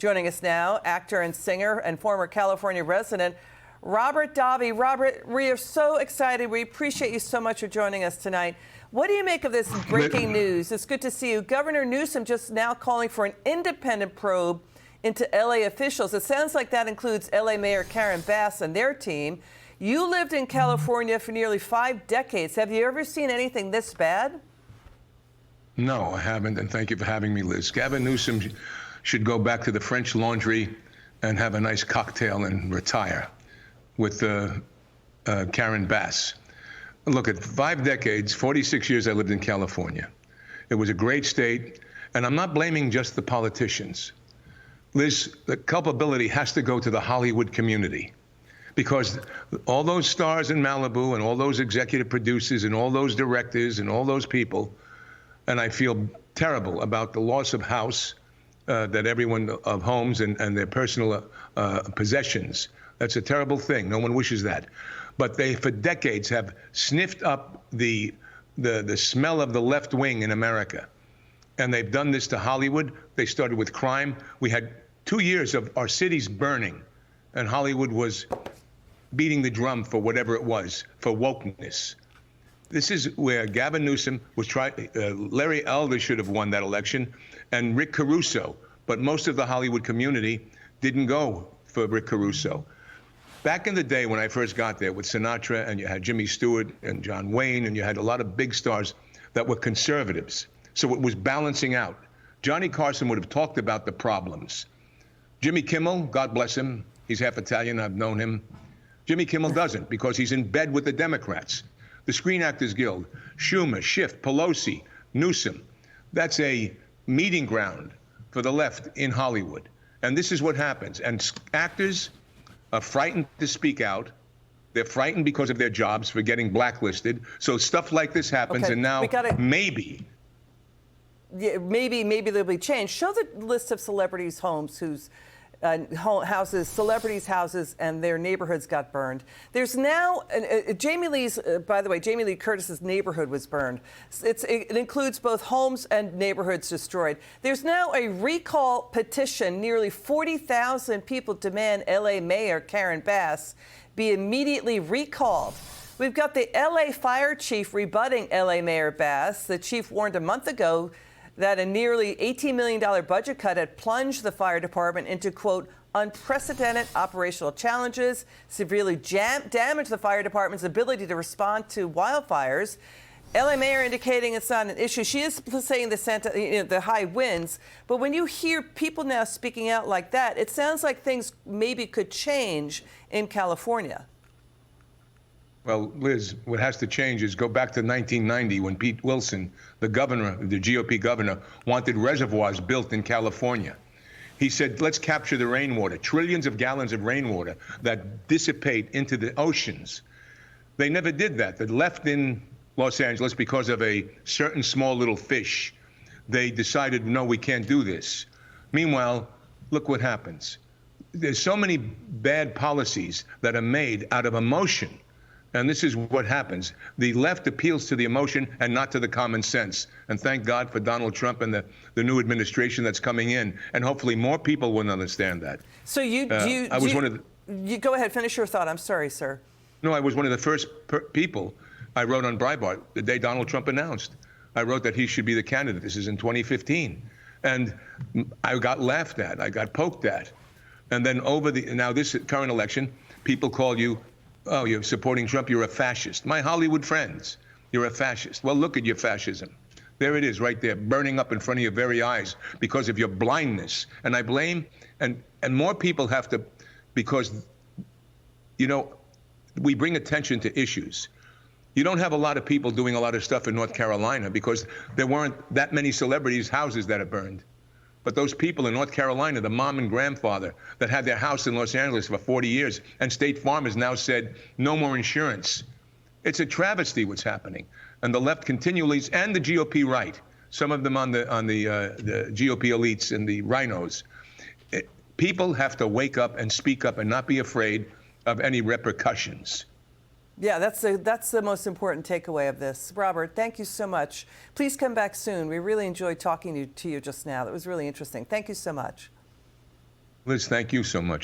Joining us now, actor and singer and former California resident, Robert Davi. Robert, we are so excited. We appreciate you so much for joining us tonight. What do you make of this breaking news? It's good to see you. Governor Newsom just now calling for an independent probe into LA officials. It sounds like that includes LA Mayor Karen Bass and their team. You lived in California for nearly 5 decades. Have you ever seen anything this bad? No, I haven't, and thank you for having me, Liz. Gavin Newsom should go back to the French Laundry and have a nice cocktail and retire with Karen Bass. Look, at 5 decades, 46 years I lived in California. It was a great state, and I'm not blaming just the politicians. Liz, the culpability has to go to the Hollywood community, because all those stars in Malibu and all those executive producers and all those directors and all those people, and I feel terrible about the loss of house, that everyone of homes and their personal possessions. That's a terrible thing. No one wishes that. But they, for decades, have sniffed up the smell of the left wing in America. And they've done this to Hollywood. They started with crime. We had 2 years of our cities burning, and Hollywood was beating the drum for whatever it was, for wokeness. This is where Gavin Newsom was trying. Larry Elder should have won that election, and Rick Caruso. But most of the Hollywood community didn't go for Rick Caruso. Back in the day when I first got there with Sinatra, and you had Jimmy Stewart and John Wayne, and you had a lot of big stars that were conservatives. So it was balancing out. Johnny Carson would have talked about the problems. Jimmy Kimmel, God bless him, he's half Italian, I've known him. Jimmy Kimmel doesn't, because he's in bed with the Democrats. The Screen Actors Guild, Schumer, Schiff, Pelosi, Newsom. That's a meeting ground for the left in Hollywood. And this is what happens. And actors are frightened to speak out. They're frightened because of their jobs for getting blacklisted. So stuff like this happens, and now maybe. Yeah, maybe there'll be change. Show the list of celebrities' homes whose houses, celebrities' houses, and their neighborhoods got burned. There's now Jamie Lee's. By the way, Jamie Lee Curtis's neighborhood was burned. It includes both homes and neighborhoods destroyed. There's now a recall petition. Nearly 40,000 people demand LA Mayor Karen Bass be immediately recalled. We've got the LA fire chief rebutting LA Mayor Bass. The chief warned a month ago that a nearly $18 million budget cut had plunged the fire department into, quote, unprecedented operational challenges, severely damaged the fire department's ability to respond to wildfires. LA Mayor indicating it's not an issue. She is saying the high winds, but when you hear people now speaking out like that, it sounds like things maybe could change in California. Well, Liz, what has to change is go back to 1990 when Pete Wilson, the governor, the GOP governor, wanted reservoirs built in California. He said, let's capture the rainwater, trillions of gallons of rainwater that dissipate into the oceans. They never did that. They left in Los Angeles because of a certain small little fish. They decided, no, we can't do this. Meanwhile, look what happens. There's so many bad policies that are made out of emotion. And this is what happens. The left appeals to the emotion and not to the common sense. And thank God for Donald Trump and the new administration that's coming in. And hopefully more people will understand that. So you go ahead, finish your thought. I'm sorry, sir. No, I was one of the first people I wrote on Breitbart the day Donald Trump announced. I wrote that he should be the candidate. This is in 2015. And I got laughed at. I got poked at. And then now this current election, people call you, oh, you're supporting Trump, you're a fascist. My Hollywood friends, you're a fascist. Well, look at your fascism. There it is right there, burning up in front of your very eyes because of your blindness. And I blame, and more people have to, because, you know, we bring attention to issues. You don't have a lot of people doing a lot of stuff in North Carolina because there weren't that many celebrities' houses that are burned. But those people in North Carolina, the mom and grandfather that had their house in Los Angeles for 40 years, and State Farm has now said no more insurance. It's a travesty what's happening. And the left continually, and the GOP right, some of them on the GOP elites and the rhinos. People have to wake up and speak up and not be afraid of any repercussions. Yeah, that's the most important takeaway of this. Robert, thank you so much. Please come back soon. We really enjoyed talking to you just now. That was really interesting. Thank you so much. Liz, thank you so much.